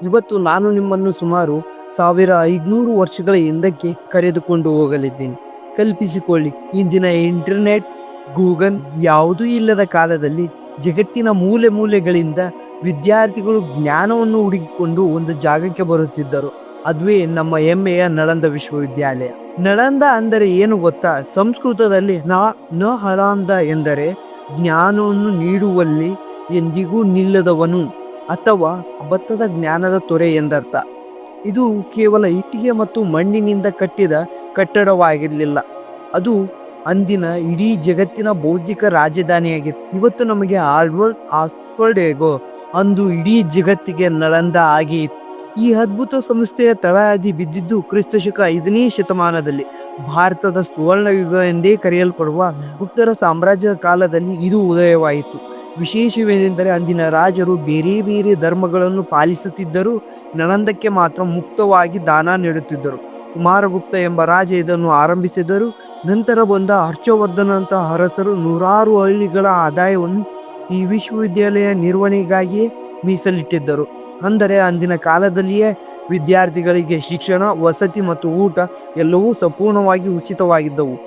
ಇವತ್ತು ನಾನು ನಿಮ್ಮನ್ನು ಸುಮಾರು 1500 ವರ್ಷಗಳ ಹಿಂದಕ್ಕೆ ಕರೆದುಕೊಂಡು ಹೋಗಲಿದ್ದೀನಿ. ಕಲ್ಪಿಸಿಕೊಳ್ಳಿ, ಇಂದಿನ ಇಂಟರ್ನೆಟ್, ಗೂಗಲ್ ಯಾವುದೂ ಇಲ್ಲದ ಕಾಲದಲ್ಲಿ ಜಗತ್ತಿನ ಮೂಲೆ ಮೂಲೆಗಳಿಂದ ವಿದ್ಯಾರ್ಥಿಗಳು ಜ್ಞಾನವನ್ನು ಹುಡುಕಿಕೊಂಡು ಒಂದು ಜಾಗಕ್ಕೆ ಬರುತ್ತಿದ್ದರು. ಅದುವೇ ನಮ್ಮ ಹೆಮ್ಮೆಯ ನಳಂದ ವಿಶ್ವವಿದ್ಯಾಲಯ. ನಳಂದ ಅಂದರೆ ಏನು ಗೊತ್ತಾ? ಸಂಸ್ಕೃತದಲ್ಲಿ ನಳಂದ ಎಂದರೆ ಜ್ಞಾನವನ್ನು ನೀಡುವಲ್ಲಿ ಎಂದಿಗೂ ನಿಲ್ಲದವನು ಅಥವಾ ಅಬದ್ಧದ ಜ್ಞಾನದ ತೊರೆ ಎಂದರ್ಥ. ಇದು ಕೇವಲ ಇಟ್ಟಿಗೆ ಮತ್ತು ಮಣ್ಣಿನಿಂದ ಕಟ್ಟಿದ ಕಟ್ಟಡವಾಗಿರಲಿಲ್ಲ. ಅದು ಅಂದಿನ ಇಡೀ ಜಗತ್ತಿನ ಬೌದ್ಧಿಕ ರಾಜಧಾನಿಯಾಗಿತ್ತು. ಇವತ್ತು ನಮಗೆ ಆಕ್ಸ್ಫರ್ಡ್ ಹೇಗೋ ಅಂದು ಇಡೀ ಜಗತ್ತಿಗೆ ನಳಂದ ಆಗಿ ಈ ಅದ್ಭುತ ಸಂಸ್ಥೆಯ ತಳಹದಿ ಬಿದ್ದಿದ್ದು ಕ್ರಿಸ್ತಶಕ 5ನೇ ಶತಮಾನದಲ್ಲಿ. ಭಾರತದ ಸುವರ್ಣ ಯುಗ ಎಂದೇ ಕರೆಯಲ್ಪಡುವ ಗುಪ್ತರ ಸಾಮ್ರಾಜ್ಯದ ಕಾಲದಲ್ಲಿ ಇದು ಉದಯವಾಯಿತು. ವಿಶೇಷವೇನೆಂದರೆ ಅಂದಿನ ರಾಜರು ಬೇರೆ ಬೇರೆ ಧರ್ಮಗಳನ್ನು ಪಾಲಿಸುತ್ತಿದ್ದರೂ ನಳಂದಕ್ಕೆ ಮಾತ್ರ ಮುಕ್ತವಾಗಿ ದಾನ ನೀಡುತ್ತಿದ್ದರು. ಕುಮಾರಗುಪ್ತ ಎಂಬ ರಾಜ ಇದನ್ನು ಆರಂಭಿಸಿದರು. ನಂತರ ಬಂದ ಹರ್ಷವರ್ಧನಂತಹ ಅರಸರು ನೂರಾರು ಹಳ್ಳಿಗಳ ಆದಾಯವನ್ನು ಈ ವಿಶ್ವವಿದ್ಯಾಲಯ ನಿರ್ವಹಣೆಗಾಗಿಯೇ ಮೀಸಲಿಟ್ಟಿದ್ದರು. ಅಂದರೆ ಅಂದಿನ ಕಾಲದಲ್ಲಿಯೇ ವಿದ್ಯಾರ್ಥಿಗಳಿಗೆ ಶಿಕ್ಷಣ, ವಸತಿ ಮತ್ತು ಊಟ ಎಲ್ಲವೂ ಸಂಪೂರ್ಣವಾಗಿ ಉಚಿತವಾಗಿದ್ದವು.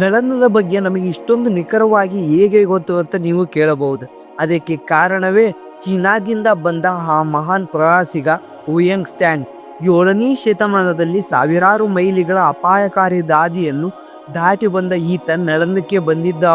ನಳಂದದ ಬಗ್ಗೆ ನಮಗೆ ಇಷ್ಟೊಂದು ನಿಖರವಾಗಿ ಹೇಗೆ ಗೊತ್ತು ಅಂತ ನೀವು ಕೇಳಬಹುದು. ಅದಕ್ಕೆ ಕಾರಣವೇ ಚೀನಾದಿಂದ ಬಂದ ಆ ಮಹಾನ್ ಪ್ರವಾಸಿಗ ಹುಯೆಂಗ್ ಸ್ಟ್ಯಾಂಗ್ 7ನೇ ಶತಮಾನದಲ್ಲಿ ಸಾವಿರಾರು ಮೈಲಿಗಳ ಅಪಾಯಕಾರಿ ದಾದಿಯನ್ನು ದಾಟಿ ಬಂದ ಈತ ನಳಂದಕ್ಕೆ ಬಂದಿದ್ದ.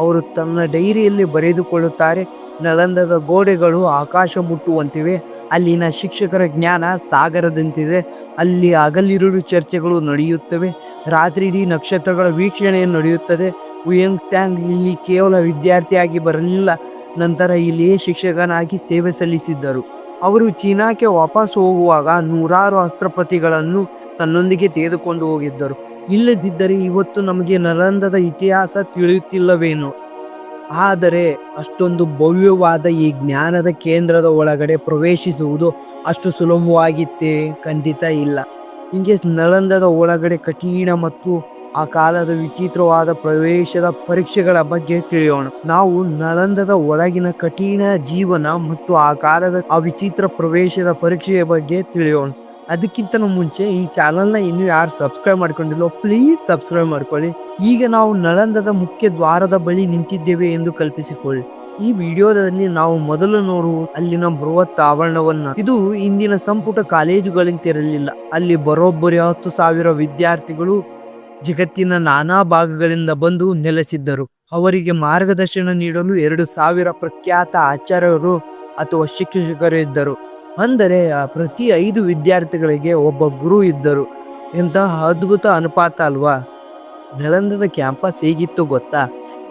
ಅವರು ತನ್ನ ಡೈರಿಯಲ್ಲಿ ಬರೆದುಕೊಳ್ಳುತ್ತಾರೆ, ನಳಂದದ ಗೋಡೆಗಳು ಆಕಾಶ ಮುಟ್ಟುವಂತಿವೆ, ಅಲ್ಲಿನ ಶಿಕ್ಷಕರ ಜ್ಞಾನ ಸಾಗರದಂತಿದೆ, ಅಲ್ಲಿ ಹಗಲಿರುಳು ಚರ್ಚೆಗಳು ನಡೆಯುತ್ತವೆ, ರಾತ್ರಿ ಇಡೀ ನಕ್ಷತ್ರಗಳ ವೀಕ್ಷಣೆ ನಡೆಯುತ್ತದೆ. ಹುಯೆಂಗ್ ಸ್ಟ್ಯಾಂಗ್ ಇಲ್ಲಿ ಕೇವಲ ವಿದ್ಯಾರ್ಥಿಯಾಗಿ ಬರಲಿಲ್ಲ, ನಂತರ ಇಲ್ಲಿಯೇ ಶಿಕ್ಷಕನಾಗಿ ಸೇವೆ ಸಲ್ಲಿಸಿದ್ದರು. ಅವರು ಚೀನಾಕ್ಕೆ ವಾಪಸ್ ಹೋಗುವಾಗ ನೂರಾರು ಅಸ್ತ್ರಪ್ರತಿಗಳನ್ನು ತನ್ನೊಂದಿಗೆ ತೆಗೆದುಕೊಂಡು ಹೋಗಿದ್ದರು. ಇಲ್ಲದಿದ್ದರೆ ಇವತ್ತು ನಮಗೆ ನಳಂದದ ಇತಿಹಾಸ ತಿಳಿಯುತ್ತಿಲ್ಲವೇನೋ. ಆದರೆ ಅಷ್ಟೊಂದು ಭವ್ಯವಾದ ಈ ಜ್ಞಾನದ ಕೇಂದ್ರದ ಒಳಗಡೆ ಪ್ರವೇಶಿಸುವುದು ಅಷ್ಟು ಸುಲಭವಾಗಿತ್ತೇ? ಖಂಡಿತ ಇಲ್ಲ. ಹಿಂಗೆ ನಳಂದದ ಒಳಗಡೆ ಕಠಿಣ ಮತ್ತು ಆ ಕಾಲದ ವಿಚಿತ್ರವಾದ ಪ್ರವೇಶದ ಪರೀಕ್ಷೆಗಳ ಬಗ್ಗೆ ತಿಳಿಯೋಣ. ನಾವು ನಳಂದದ ಒಳಗಿನ ಕಠಿಣ ಜೀವನ ಮತ್ತು ಆ ಕಾಲದ ಆ ವಿಚಿತ್ರ ಪ್ರವೇಶದ ಪರೀಕ್ಷೆಯ ಬಗ್ಗೆ ತಿಳಿಯೋಣ. ಅದಕ್ಕಿಂತ ಮುಂಚೆ ಈ ಚಾನಲ್ನ ಇನ್ನೂ ಯಾರು ಸಬ್ಸ್ಕ್ರೈಬ್ ಮಾಡ್ಕೊಂಡಿಲ್ಲೋ ಪ್ಲೀಸ್ ಸಬ್ಸ್ಕ್ರೈಬ್ ಮಾಡ್ಕೊಳ್ಳಿ. ಈಗ ನಾವು ನಳಂದದ ಮುಖ್ಯ ದ್ವಾರದ ಬಳಿ ನಿಂತಿದ್ದೇವೆ ಎಂದು ಕಲ್ಪಿಸಿಕೊಳ್ಳಿ. ಈ ವಿಡಿಯೋದಲ್ಲಿ ನಾವು ಮೊದಲು ನೋಡುವುದು ಅಲ್ಲಿನ ಬೃಹತ್ ಆವರಣವನ್ನ. ಇದು ಇಂದಿನ ಸಂಪುಟ ಕಾಲೇಜುಗಳಂತಿರಲಿಲ್ಲ. ಅಲ್ಲಿ ಬರೋಬ್ಬರಿ 10,000 ವಿದ್ಯಾರ್ಥಿಗಳು ಜಗತ್ತಿನ ನಾನಾ ಭಾಗಗಳಿಂದ ಬಂದು ನೆಲೆಸಿದ್ದರು. ಅವರಿಗೆ ಮಾರ್ಗದರ್ಶನ ನೀಡಲು 2,000 ಪ್ರಖ್ಯಾತ ಆಚಾರ್ಯರು ಅಥವಾ ಶಿಕ್ಷಕರು ಇದ್ದರು. ಅಂದರೆ ಪ್ರತಿ 5 ವಿದ್ಯಾರ್ಥಿಗಳಿಗೆ ಒಬ್ಬ ಗುರು ಇದ್ದರು. ಎಂತಹ ಅದ್ಭುತ ಅನುಪಾತ ಅಲ್ವಾ? ನಳಂದದ ಕ್ಯಾಂಪಸ್ ಹೇಗಿತ್ತು ಗೊತ್ತಾ?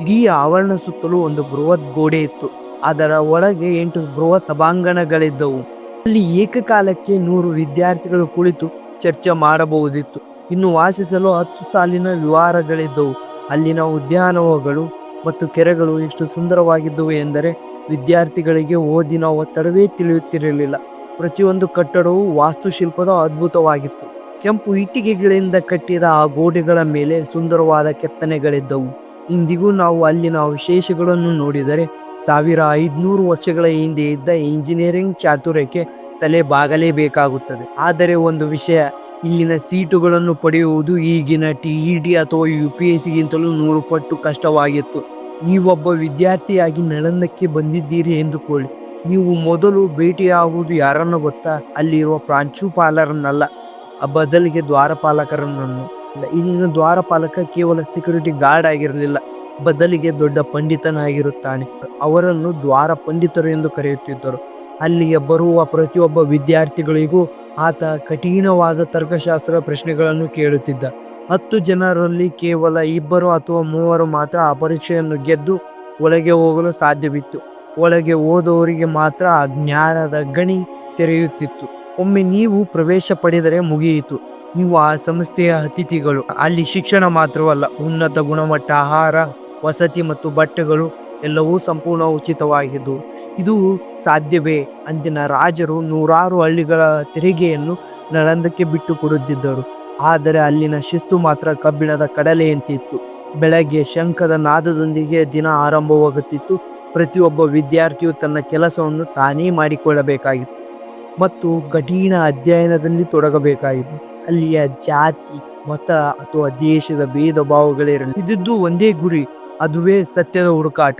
ಇಡೀ ಆವರಣ ಸುತ್ತಲೂ ಒಂದು ಬೃಹತ್ ಗೋಡೆ ಇತ್ತು. ಅದರ ಒಳಗೆ 8 ಬೃಹತ್ ಸಭಾಂಗಣಗಳಿದ್ದವು. ಅಲ್ಲಿ ಏಕಕಾಲಕ್ಕೆ 100 ವಿದ್ಯಾರ್ಥಿಗಳು ಕುಳಿತು ಚರ್ಚೆ ಮಾಡಬಹುದಿತ್ತು. ಇನ್ನು ವಾಸಿಸಲು 10 ಸಾಲಿನ ವಿಹಾರಗಳಿದ್ದವು. ಅಲ್ಲಿನ ಉದ್ಯಾನವನಗಳು ಮತ್ತು ಕೆರೆಗಳು ಎಷ್ಟು ಸುಂದರವಾಗಿದ್ದವು ಎಂದರೆ ವಿದ್ಯಾರ್ಥಿಗಳಿಗೆ ಓದಿನ ಒತ್ತಡವೇ ತಿಳಿಯುತ್ತಿರಲಿಲ್ಲ. ಪ್ರತಿಯೊಂದು ಕಟ್ಟಡವೂ ವಾಸ್ತುಶಿಲ್ಪದ ಅದ್ಭುತವಾಗಿತ್ತು. ಕೆಂಪು ಇಟ್ಟಿಗೆಗಳಿಂದ ಕಟ್ಟಿದ ಆ ಗೋಡೆಗಳ ಮೇಲೆ ಸುಂದರವಾದ ಕೆತ್ತನೆಗಳಿದ್ದವು. ಇಂದಿಗೂ ನಾವು ಅಲ್ಲಿನ ಅವಶೇಷಗಳನ್ನು ನೋಡಿದರೆ 1500 ವರ್ಷಗಳ ಹಿಂದೆ ಇದ್ದ ಇಂಜಿನಿಯರಿಂಗ್ ಚಾತುರ್ಯಕ್ಕೆ ತಲೆ ಬಾಗಲೇಬೇಕಾಗುತ್ತದೆ. ಆದರೆ ಒಂದು ವಿಷಯ, ಇಲ್ಲಿನ ಸೀಟುಗಳನ್ನು ಪಡೆಯುವುದು ಈಗಿನ TET ಅಥವಾ UPSCಗಿಂತಲೂ 100 ಪಟ್ಟು ಕಷ್ಟವಾಗಿತ್ತು. ನೀವೊಬ್ಬ ವಿದ್ಯಾರ್ಥಿಯಾಗಿ ನಳಂದಕ್ಕೆ ಬಂದಿದ್ದೀರಿ ಎಂದುಕೊಳ್ಳಿ. ನೀವು ಮೊದಲು ಭೇಟಿಯಾಗುವುದು ಯಾರನ್ನು ಗೊತ್ತಾ? ಅಲ್ಲಿರುವ ಪ್ರಾಂಶುಪಾಲರನ್ನಲ್ಲ, ಬದಲಿಗೆ ದ್ವಾರಪಾಲಕರನ್ನು. ಇಲ್ಲಿನ ದ್ವಾರಪಾಲಕ ಕೇವಲ ಸೆಕ್ಯೂರಿಟಿ ಗಾರ್ಡ್ ಆಗಿರಲಿಲ್ಲ, ಬದಲಿಗೆ ದೊಡ್ಡ ಪಂಡಿತನಾಗಿರುತ್ತಾನೆ. ಅವರನ್ನು ದ್ವಾರ ಪಂಡಿತರು ಎಂದು ಕರೆಯುತ್ತಿದ್ದರು. ಅಲ್ಲಿಗೆ ಬರುವ ಪ್ರತಿಯೊಬ್ಬ ವಿದ್ಯಾರ್ಥಿಗಳಿಗೂ ಆತ ಕಠಿಣವಾದ ತರ್ಕಶಾಸ್ತ್ರ ಪ್ರಶ್ನೆಗಳನ್ನು ಕೇಳುತ್ತಿದ್ದ. 10 ಜನರಲ್ಲಿ ಕೇವಲ 2 ಅಥವಾ 3 ಮಾತ್ರ ಆ ಪರೀಕ್ಷೆಯನ್ನು ಗೆದ್ದು ಒಳಗೆ ಹೋಗಲು ಸಾಧ್ಯವಿತ್ತು. ಒಳಗೆ ಹೋದವರಿಗೆ ಮಾತ್ರ ಆ ಜ್ಞಾನದ ಗಣಿ ತೆರೆಯುತ್ತಿತ್ತು. ಒಮ್ಮೆ ನೀವು ಪ್ರವೇಶ ಪಡೆದರೆ ಮುಗಿಯಿತು, ನೀವು ಆ ಸಂಸ್ಥೆಯ ಅತಿಥಿಗಳು. ಅಲ್ಲಿ ಶಿಕ್ಷಣ ಮಾತ್ರವಲ್ಲ, ಉನ್ನತ ಗುಣಮಟ್ಟ ಆಹಾರ, ವಸತಿ ಮತ್ತು ಬಟ್ಟೆಗಳು ಎಲ್ಲವೂ ಸಂಪೂರ್ಣ ಉಚಿತವಾಗಿದ್ದವು. ಇದು ಸಾಧ್ಯವೇ? ಅಂದಿನ ರಾಜರು ನೂರಾರು ಹಳ್ಳಿಗಳ ತೆರಿಗೆಯನ್ನು ನಳಂದಕ್ಕೆ ಬಿಟ್ಟು ಕೊಡುತ್ತಿದ್ದರು. ಆದರೆ ಅಲ್ಲಿನ ಶಿಸ್ತು ಮಾತ್ರ ಕಬ್ಬಿಣದ ಕಡಲೆಯಂತಿತ್ತು. ಬೆಳಗ್ಗೆ ಶಂಖದ ನಾದದೊಂದಿಗೆ ದಿನ ಆರಂಭವಾಗುತ್ತಿತ್ತು. ಪ್ರತಿಯೊಬ್ಬ ವಿದ್ಯಾರ್ಥಿಯು ತನ್ನ ಕೆಲಸವನ್ನು ತಾನೇ ಮಾಡಿಕೊಳ್ಳಬೇಕಾಗಿತ್ತು. ಮತ್ತು ಕಠಿಣ ಅಧ್ಯಯನದಲ್ಲಿ ತೊಡಗಬೇಕಾಯಿತು. ಅಲ್ಲಿಯ ಜಾತಿ, ಮತ ಅಥವಾ ದೇಶದ ಭೇದ ಭಾವಗಳಿರಲಿ, ಇದ್ದಿದ್ದು ಒಂದೇ ಗುರಿ, ಅದುವೇ ಸತ್ಯದ ಹುಡುಕಾಟ.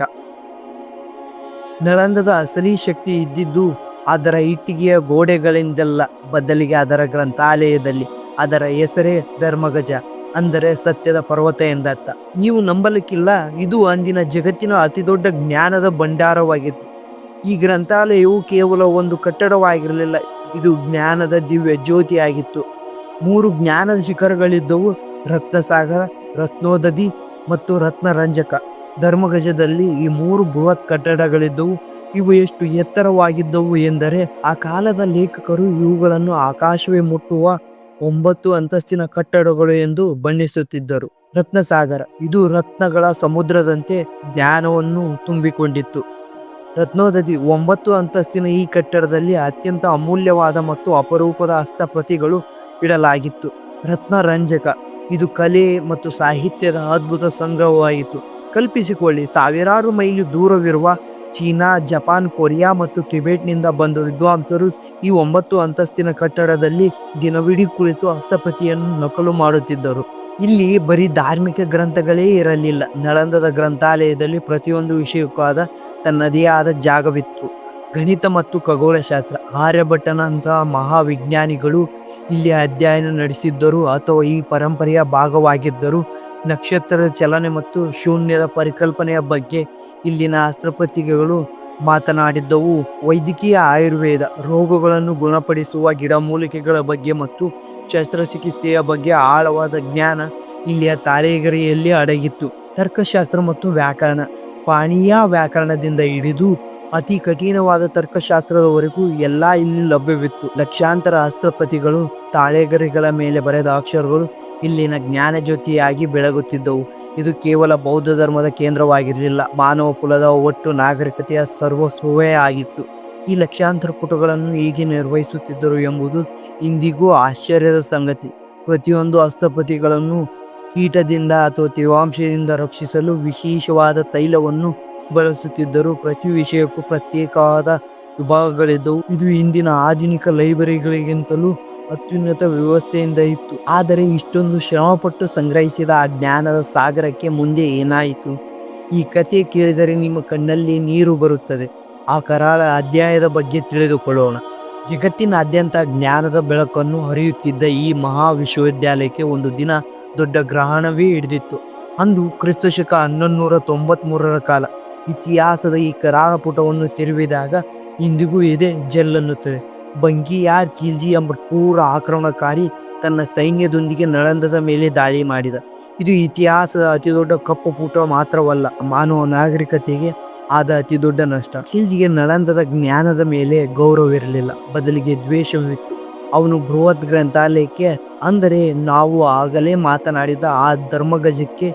ನಳಂದದ ಅಸಲಿ ಶಕ್ತಿ ಇದ್ದಿದ್ದು ಅದರ ಇಟ್ಟಿಗೆಯ ಗೋಡೆಗಳಿಂದಲ್ಲ, ಬದಲಿಗೆ ಅದರ ಗ್ರಂಥಾಲಯದಲ್ಲಿ. ಅದರ ಹೆಸರೇ ಧರ್ಮಗಜ, ಅಂದರೆ ಸತ್ಯದ ಪರ್ವತ ಎಂದರ್ಥ. ನೀವು ನಂಬಲಿಕ್ಕಿಲ್ಲ, ಇದು ಅಂದಿನ ಜಗತ್ತಿನ ಅತಿದೊಡ್ಡ ಜ್ಞಾನದ ಭಂಡಾರವಾಗಿತ್ತು. ಈ ಗ್ರಂಥಾಲಯವು ಕೇವಲ ಒಂದು ಕಟ್ಟಡವಾಗಿರಲಿಲ್ಲ, ಇದು ಜ್ಞಾನದ ದಿವ್ಯ ಜ್ಯೋತಿಯಾಗಿತ್ತು. 3 ಜ್ಞಾನದ ಶಿಖರಗಳಿದ್ದವು: ರತ್ನಸಾಗರ, ರತ್ನೋದಧಿ ಮತ್ತು ರತ್ನರಂಜಕ. ಧರ್ಮಗಜದಲ್ಲಿ ಈ 3 ಬೃಹತ್ ಕಟ್ಟಡಗಳಿದ್ದವು. ಇವು ಎಷ್ಟು ಎತ್ತರವಾಗಿದ್ದವು ಎಂದರೆ ಆ ಕಾಲದ ಲೇಖಕರು ಇವುಗಳನ್ನು ಆಕಾಶವೇ ಮುಟ್ಟುವ 9 ಅಂತಸ್ತಿನ ಕಟ್ಟಡಗಳು ಎಂದು ಬಣ್ಣಿಸುತ್ತಿದ್ದರು. ರತ್ನಸಾಗರ, ಇದು ರತ್ನಗಳ ಸಮುದ್ರದಂತೆ ಜ್ಞಾನವನ್ನು ತುಂಬಿಕೊಂಡಿತ್ತು. ರತ್ನೋದಧಿ, 9 ಅಂತಸ್ತಿನ ಈ ಕಟ್ಟಡದಲ್ಲಿ ಅತ್ಯಂತ ಅಮೂಲ್ಯವಾದ ಮತ್ತು ಅಪರೂಪದ ಹಸ್ತಪ್ರತಿಗಳು ಇಡಲಾಗಿತ್ತು. ರತ್ನರಂಜಕ, ಇದು ಕಲೆ ಮತ್ತು ಸಾಹಿತ್ಯದ ಅದ್ಭುತ ಸಂಗ್ರಹವಾಯಿತು. ಕಲ್ಪಿಸಿಕೊಳ್ಳಿ, ಸಾವಿರಾರು ಮೈಲಿ ದೂರವಿರುವ ಚೀನಾ, ಜಪಾನ್, ಕೊರಿಯಾ ಮತ್ತು ಟಿಬೆಟ್ನಿಂದ ಬಂದ ವಿದ್ವಾಂಸರು ಈ 9 ಅಂತಸ್ತಿನ ಕಟ್ಟಡದಲ್ಲಿ ದಿನವಿಡೀ ಕುಳಿತು ಹಸ್ತಪ್ರತಿಯನ್ನು ನಕಲು ಮಾಡುತ್ತಿದ್ದರು. ಇಲ್ಲಿ ಬರೀ ಧಾರ್ಮಿಕ ಗ್ರಂಥಗಳೇ ಇರಲಿಲ್ಲ. ನಳಂದದ ಗ್ರಂಥಾಲಯದಲ್ಲಿ ಪ್ರತಿಯೊಂದು ವಿಷಯಕ್ಕಾದ ತನ್ನದೇ ಆದ ಜಾಗವಿತ್ತು. ಗಣಿತ ಮತ್ತು ಖಗೋಳಶಾಸ್ತ್ರ, ಆರ್ಯಭಟ್ಟನಂತಹ ಮಹಾವಿಜ್ಞಾನಿಗಳು ಇಲ್ಲಿ ಅಧ್ಯಯನ ನಡೆಸಿದ್ದರು ಅಥವಾ ಈ ಪರಂಪರೆಯ ಭಾಗವಾಗಿದ್ದರು. ನಕ್ಷತ್ರದ ಚಲನೆ ಮತ್ತು ಶೂನ್ಯದ ಪರಿಕಲ್ಪನೆಯ ಬಗ್ಗೆ ಇಲ್ಲಿನ ಹಸ್ತಪ್ರತಿಗಳು ಮಾತನಾಡಿದ್ದವು. ವೈದ್ಯಕೀಯ ಆಯುರ್ವೇದ, ರೋಗಗಳನ್ನು ಗುಣಪಡಿಸುವ ಗಿಡಮೂಲಿಕೆಗಳ ಬಗ್ಗೆ ಮತ್ತು ಶಸ್ತ್ರಚಿಕಿತ್ಸೆಯ ಬಗ್ಗೆ ಆಳವಾದ ಜ್ಞಾನ ಇಲ್ಲಿಯ ತಾಳೆಗರಿಯಲ್ಲಿ ಅಡಗಿತ್ತು. ತರ್ಕಶಾಸ್ತ್ರ ಮತ್ತು ವ್ಯಾಕರಣ, ಪಾಣಿನಿಯ ವ್ಯಾಕರಣದಿಂದ ಹಿಡಿದು ಅತಿ ಕಠಿಣವಾದ ತರ್ಕಶಾಸ್ತ್ರದವರೆಗೂ ಎಲ್ಲ ಇಲ್ಲಿ ಲಭ್ಯವಿತ್ತು. ಲಕ್ಷಾಂತರ ಹಸ್ತಪ್ರತಿಗಳು, ತಾಳೆಗರಿಗಳ ಮೇಲೆ ಬರೆದ ಅಕ್ಷರಗಳು ಇಲ್ಲಿನ ಜ್ಞಾನಜ್ಯೋತಿಯಾಗಿ ಬೆಳಗುತ್ತಿದ್ದವು. ಇದು ಕೇವಲ ಬೌದ್ಧ ಧರ್ಮದ ಕೇಂದ್ರವಾಗಿರಲಿಲ್ಲ, ಮಾನವ ಕುಲದ ಒಟ್ಟು ನಾಗರಿಕತೆಯ ಸರ್ವಸ್ವವೇ ಆಗಿತ್ತು. ಈ ಲಕ್ಷಾಂತರ ಪುಟಗಳನ್ನು ಹೇಗೆ ನಿರ್ವಹಿಸುತ್ತಿದ್ದರು ಎಂಬುದು ಇಂದಿಗೂ ಆಶ್ಚರ್ಯದ ಸಂಗತಿ. ಪ್ರತಿಯೊಂದು ಹಸ್ತಪ್ರತಿಗಳನ್ನು ಕೀಟದಿಂದ ಅಥವಾ ತೇವಾಂಶದಿಂದ ರಕ್ಷಿಸಲು ವಿಶೇಷವಾದ ತೈಲವನ್ನು ಬಳಸುತ್ತಿದ್ದರು. ಪ್ರತಿ ವಿಷಯಕ್ಕೂ ಪ್ರತ್ಯೇಕವಾದ ವಿಭಾಗಗಳಿದ್ದವು. ಇದು ಇಂದಿನ ಆಧುನಿಕ ಲೈಬ್ರರಿಗಳಿಗಿಂತಲೂ ಅತ್ಯುನ್ನತ ವ್ಯವಸ್ಥೆಯಿಂದ ಇತ್ತು. ಆದರೆ ಇಷ್ಟೊಂದು ಶ್ರಮಪಟ್ಟು ಸಂಗ್ರಹಿಸಿದ ಆ ಜ್ಞಾನದ ಸಾಗರಕ್ಕೆ ಮುಂದೆ ಏನಾಯಿತು? ಈ ಕಥೆ ಕೇಳಿದರೆ ನಿಮ್ಮ ಕಣ್ಣಲ್ಲಿ ನೀರು ಬರುತ್ತದೆ. ಆ ಕರಾಳ ಅಧ್ಯಾಯದ ಬಗ್ಗೆ ತಿಳಿದುಕೊಳ್ಳೋಣ. ಜಗತ್ತಿನಾದ್ಯಂತ ಜ್ಞಾನದ ಬೆಳಕನ್ನು ಹರಿಯುತ್ತಿದ್ದ ಈ ಮಹಾ ವಿಶ್ವವಿದ್ಯಾಲಯಕ್ಕೆ ಒಂದು ದಿನ ದೊಡ್ಡ ಗ್ರಹಣವೇ ಹಿಡಿದಿತ್ತು. ಅಂದು ಕ್ರಿಸ್ತಶಕ 1193ರ ಕಾಲ. ಇತಿಹಾಸದ ಈ ಕರಾಳ ಪುಟವನ್ನು ತೆರೆವಿದಾಗ ಇಂದಿಗೂ ಎದೆ ಜಲ್ಲನ್ನುತ್ತದೆ. ಬಂಕಿಯಾರ್ ಖಿಲ್ಜಿ ಎಂಬ ಕ್ರೂರ ಆಕ್ರಮಣಕಾರಿ ತನ್ನ ಸೈನ್ಯದೊಂದಿಗೆ ನಳಂದದ ಮೇಲೆ ದಾಳಿ ಮಾಡಿದ. ಇದು ಇತಿಹಾಸದ ಅತಿದೊಡ್ಡ ಕಪ್ಪು ಪುಟ ಮಾತ್ರವಲ್ಲ, ಮಾನವ ನಾಗರಿಕತೆಗೆ ಆದ ಅತಿದೊಡ್ಡ ನಷ್ಟ. ಖಿಲ್ಜಿಗೆ ನಳಂದದ ಜ್ಞಾನದ ಮೇಲೆ ಗೌರವವಿರಲಿಲ್ಲ, ಬದಲಿಗೆ ದ್ವೇಷವಿತ್ತು. ಅವನು ಬೃಹತ್ ಗ್ರಂಥಾಲಯಕ್ಕೆ, ಅಂದರೆ ನಾವು ಆಗಲೇ ಮಾತನಾಡಿದ ಆ ಧರ್ಮಗಜಕ್ಕೆ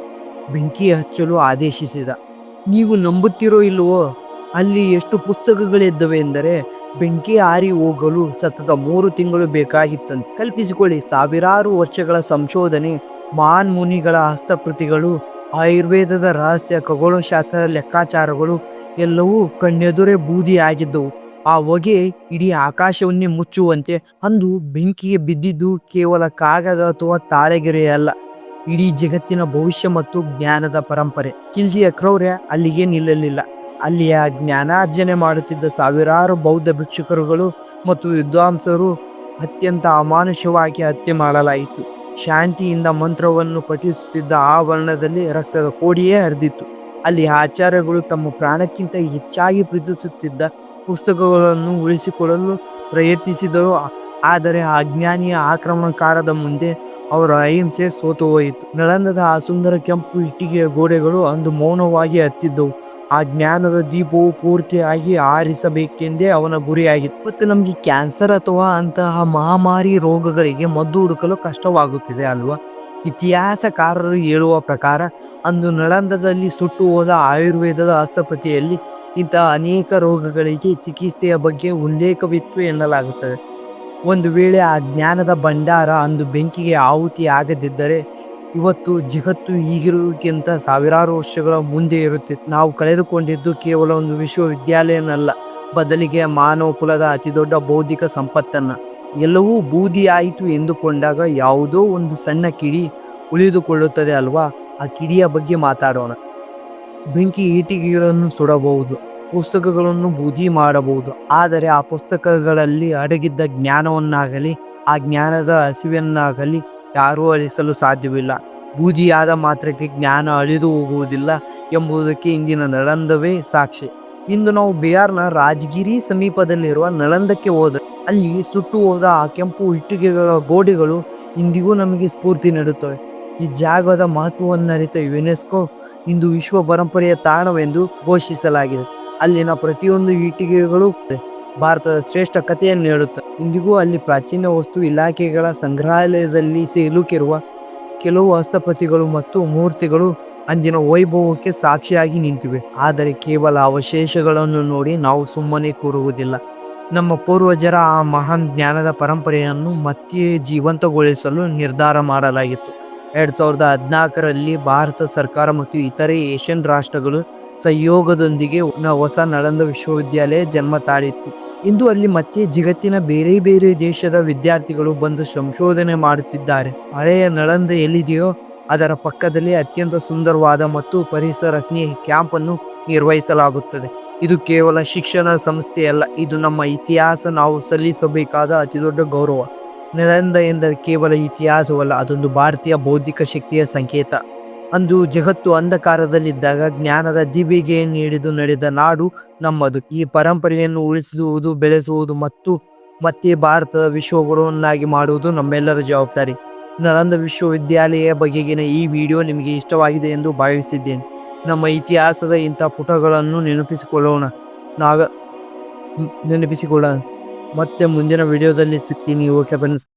ಬೆಂಕಿ ಹಚ್ಚಲು ಆದೇಶಿಸಿದ. ನೀವು ನಂಬುತ್ತೀರೋ ಇಲ್ಲವೋ, ಅಲ್ಲಿ ಎಷ್ಟು ಪುಸ್ತಕಗಳಿದ್ದವೆ ಎಂದರೆ ಬೆಂಕಿ ಆರಿ ಹೋಗಲು ಸತತ 3 ತಿಂಗಳು ಬೇಕಾಗಿತ್ತಂತೆ. ಕಲ್ಪಿಸಿಕೊಳ್ಳಿ, ಸಾವಿರಾರು ವರ್ಷಗಳ ಸಂಶೋಧನೆ, ಮಹಾನ್ ಮುನಿಗಳ ಹಸ್ತಪ್ರತಿಗಳು, ಆಯುರ್ವೇದದ ರಹಸ್ಯ, ಖಗೋಳಶಾಸ್ತ್ರದ ಲೆಕ್ಕಾಚಾರಗಳು ಎಲ್ಲವೂ ಕಣ್ಣೆದುರೇ ಬೂದಿಯಾಗಿದ್ದವು. ಆ ಹೊಗೆ ಇಡೀ ಆಕಾಶವನ್ನೇ ಮುಚ್ಚುವಂತೆ. ಅಂದು ಬೆಂಕಿಗೆ ಬಿದ್ದಿದ್ದು ಕೇವಲ ಕಾಗದ ಅಥವಾ ತಾಳೆಗೆರೆಯಲ್ಲ, ಇಡೀ ಜಗತ್ತಿನ ಭವಿಷ್ಯ ಮತ್ತು ಜ್ಞಾನದ ಪರಂಪರೆ. ಖಿಲ್ಜಿಯ ಕ್ರೌರ್ಯ ಅಲ್ಲಿಗೆ ನಿಲ್ಲಲಿಲ್ಲ. ಅಲ್ಲಿಯ ಜ್ಞಾನಾರ್ಜನೆ ಮಾಡುತ್ತಿದ್ದ ಸಾವಿರಾರು ಬೌದ್ಧ ಭಿಕ್ಷುಕರುಗಳು ಮತ್ತು ವಿದ್ವಾಂಸರು ಅತ್ಯಂತ ಅಮಾನುಷವಾಗಿ ಹತ್ಯೆ ಮಾಡಲಾಯಿತು. ಶಾಂತಿಯಿಂದ ಮಂತ್ರವನ್ನು ಪಠಿಸುತ್ತಿದ್ದ ಆ ವರ್ಣದಲ್ಲಿ ರಕ್ತದ ಕೋಡಿಯೇ ಹರಿದಿತ್ತು. ಅಲ್ಲಿ ಆಚಾರ್ಯಗಳು ತಮ್ಮ ಪ್ರಾಣಕ್ಕಿಂತ ಹೆಚ್ಚಾಗಿ ಪ್ರೀತಿಸುತ್ತಿದ್ದ ಪುಸ್ತಕಗಳನ್ನು ಉಳಿಸಿಕೊಳ್ಳಲು ಪ್ರಯತ್ನಿಸಿದರು. ಆದರೆ ಆ ಅಜ್ಞಾನಿಯ ಆಕ್ರಮಣಕಾರದ ಮುಂದೆ ಅವರ ಅಹಿಂಸೆ ಸೋತು ಹೋಯಿತು. ನಳಂದದ ಆ ಸುಂದರ ಕೆಂಪು ಇಟ್ಟಿಗೆಯ ಗೋಡೆಗಳು ಅಂದು ಮೌನವಾಗಿ ಹತ್ತಿದ್ದವು. ಆ ಜ್ಞಾನದ ದೀಪವು ಪೂರ್ತಿಯಾಗಿ ಆರಿಸಬೇಕೆಂದೇ ಅವನ ಗುರಿಯಾಗಿತ್ತು. ಮತ್ತು ನಮಗೆ ಕ್ಯಾನ್ಸರ್ ಅಥವಾ ಅಂತಹ ಮಹಾಮಾರಿ ರೋಗಗಳಿಗೆ ಮದ್ದು ಹುಡುಕಲು ಕಷ್ಟವಾಗುತ್ತಿದೆ ಅಲ್ವಾ? ಇತಿಹಾಸಕಾರರು ಹೇಳುವ ಪ್ರಕಾರ ಅಂದು ನಳಂದದಲ್ಲಿ ಸುಟ್ಟು ಹೋದ ಆಯುರ್ವೇದದ ಹಸ್ತಪ್ರತಿಯಲ್ಲಿ ಇಂತಹ ಅನೇಕ ರೋಗಗಳಿಗೆ ಚಿಕಿತ್ಸೆಯ ಬಗ್ಗೆ ಉಲ್ಲೇಖವಿತ್ತು ಎನ್ನಲಾಗುತ್ತದೆ. ಒಂದು ವೇಳೆ ಆ ಜ್ಞಾನದ ಭಂಡಾರ ಅಂದು ಬೆಂಕಿಗೆ ಆಹುತಿ ಆಗದಿದ್ದರೆ ಇವತ್ತು ಜಗತ್ತು ಈಗಿರುವುದಕ್ಕಿಂತ ಸಾವಿರಾರು ವರ್ಷಗಳ ಮುಂದೆ ಇರುತ್ತಿತ್ತು. ನಾವು ಕಳೆದುಕೊಂಡಿದ್ದು ಕೇವಲ ಒಂದು ವಿಶ್ವವಿದ್ಯಾಲಯನಲ್ಲ, ಬದಲಿಗೆ ಮಾನವ ಕುಲದ ಅತಿದೊಡ್ಡ ಬೌದ್ಧಿಕ ಸಂಪತ್ತನ್ನ. ಎಲ್ಲವೂ ಬೂದಿ ಆಯಿತು ಎಂದುಕೊಂಡಾಗ ಯಾವುದೋ ಒಂದು ಸಣ್ಣ ಕಿಡಿ ಉಳಿದುಕೊಳ್ಳುತ್ತದೆ ಅಲ್ವಾ? ಆ ಕಿಡಿಯ ಬಗ್ಗೆ ಮಾತಾಡೋಣ. ಬೆಂಕಿ ಇಟಿಗೆಗಳನ್ನು ಸುಡಬಹುದು, ಪುಸ್ತಕಗಳನ್ನು ಬೂದಿ ಮಾಡಬಹುದು, ಆದರೆ ಆ ಪುಸ್ತಕಗಳಲ್ಲಿ ಅಡಗಿದ್ದ ಜ್ಞಾನವನ್ನಾಗಲಿ ಆ ಜ್ಞಾನದ ಹಸಿವನ್ನಾಗಲಿ ಯಾರೂ ಅಳಿಸಲು ಸಾಧ್ಯವಿಲ್ಲ. ಬೂದಿಯಾದ ಮಾತ್ರಕ್ಕೆ ಜ್ಞಾನ ಅಳಿದು ಹೋಗುವುದಿಲ್ಲ ಎಂಬುದಕ್ಕೆ ಇಂದಿನ ನಳಂದವೇ ಸಾಕ್ಷಿ. ಇಂದು ನಾವು ಬಿಹಾರ್ನ ರಾಜಗಿರಿ ಸಮೀಪದಲ್ಲಿರುವ ನಳಂದಕ್ಕೆ ಹೋದರೆ ಅಲ್ಲಿ ಸುಟ್ಟು ಹೋದ ಆ ಕೆಂಪು ಇಟ್ಟಿಗೆಗಳ ಗೋಡೆಗಳು ಇಂದಿಗೂ ನಮಗೆ ಸ್ಫೂರ್ತಿ ನೀಡುತ್ತವೆ. ಈ ಜಾಗದ ಮಹತ್ವವನ್ನರಿತ ಯುನೆಸ್ಕೋ ಇಂದು ವಿಶ್ವ ಪರಂಪರೆಯ ತಾಣವೆಂದು ಘೋಷಿಸಲಾಗಿದೆ. ಅಲ್ಲಿನ ಪ್ರತಿಯೊಂದು ಇಟ್ಟಿಗೆಗಳು ಭಾರತದ ಶ್ರೇಷ್ಠ ಕಥೆಯನ್ನು ಹೇಳುತ್ತವೆ. ಇಂದಿಗೂ ಅಲ್ಲಿ ಪ್ರಾಚೀನ ವಸ್ತು ಇಲಾಖೆಗಳ ಸಂಗ್ರಹಾಲಯದಲ್ಲಿ ಸಿಲುಕಿರುವ ಕೆಲವು ಹಸ್ತಪ್ರತಿಗಳು ಮತ್ತು ಮೂರ್ತಿಗಳು ಅಂದಿನ ವೈಭವಕ್ಕೆ ಸಾಕ್ಷಿಯಾಗಿ ನಿಂತಿವೆ. ಆದರೆ ಕೇವಲ ಅವಶೇಷಗಳನ್ನು ನೋಡಿ ನಾವು ಸುಮ್ಮನೆ ಕೂರುವುದಿಲ್ಲ. ನಮ್ಮ ಪೂರ್ವಜರ ಆ ಮಹಾನ್ ಜ್ಞಾನದ ಪರಂಪರೆಯನ್ನು ಮತ್ತೆ ಜೀವಂತಗೊಳಿಸಲು ನಿರ್ಧಾರ ಮಾಡಲಾಗಿತ್ತು. 2014ರಲ್ಲಿ ಭಾರತ ಸರ್ಕಾರ ಮತ್ತು ಇತರೆ ಏಷ್ಯನ್ ರಾಷ್ಟ್ರಗಳು ಸಹಯೋಗದೊಂದಿಗೆ ಹೊಸ ನಳಂದ ವಿಶ್ವವಿದ್ಯಾಲಯ ಜನ್ಮ ತಾಳಿತ್ತು. ಇಂದು ಅಲ್ಲಿ ಮತ್ತೆ ಜಗತ್ತಿನ ಬೇರೆ ಬೇರೆ ದೇಶದ ವಿದ್ಯಾರ್ಥಿಗಳು ಬಂದು ಸಂಶೋಧನೆ ಮಾಡುತ್ತಿದ್ದಾರೆ. ಹಳೆಯ ನಳಂದ ಎಲ್ಲಿದೆಯೋ ಅದರ ಪಕ್ಕದಲ್ಲಿ ಅತ್ಯಂತ ಸುಂದರವಾದ ಮತ್ತು ಪರಿಸರ ಸ್ನೇಹಿ ಕ್ಯಾಂಪ್ ಅನ್ನು ನಿರ್ವಹಿಸಲಾಗುತ್ತದೆ. ಇದು ಕೇವಲ ಶಿಕ್ಷಣ ಸಂಸ್ಥೆಯಲ್ಲ, ಇದು ನಮ್ಮ ಇತಿಹಾಸ, ನಾವು ಸಲ್ಲಿಸಬೇಕಾದ ಅತಿದೊಡ್ಡ ಗೌರವ. ನಳಂದ ಎಂದರೆ ಕೇವಲ ಇತಿಹಾಸವಲ್ಲ, ಅದೊಂದು ಭಾರತೀಯ ಬೌದ್ಧಿಕ ಶಕ್ತಿಯ ಸಂಕೇತ. ಅಂದು ಜಗತ್ತು ಅಂಧಕಾರದಲ್ಲಿದ್ದಾಗ ಜ್ಞಾನದ ದೀಪಿಗೆಯನ್ನು ಹಿಡಿದು ನಡೆದ ನಾಡು ನಮ್ಮದು. ಈ ಪರಂಪರೆಯನ್ನು ಉಳಿಸುವುದು, ಬೆಳೆಸುವುದು ಮತ್ತು ಮತ್ತೆ ಭಾರತದ ವಿಶ್ವಗುರುವನ್ನಾಗಿ ಮಾಡುವುದು ನಮ್ಮೆಲ್ಲರ ಜವಾಬ್ದಾರಿ. ನಳಂದ ವಿಶ್ವವಿದ್ಯಾಲಯ ಬಗೆಗಿನ ಈ ವಿಡಿಯೋ ನಿಮಗೆ ಇಷ್ಟವಾಗಿದೆ ಎಂದು ಭಾವಿಸಿದ್ದೇನೆ. ನಮ್ಮ ಇತಿಹಾಸದ ಇಂಥ ಪುಟಗಳನ್ನು ನೆನಪಿಸಿಕೊಳ್ಳೋಣ. ಮತ್ತೆ ಮುಂದಿನ ವಿಡಿಯೋದಲ್ಲಿ ಸಿಗ್ತೀನಿ. Okay friends.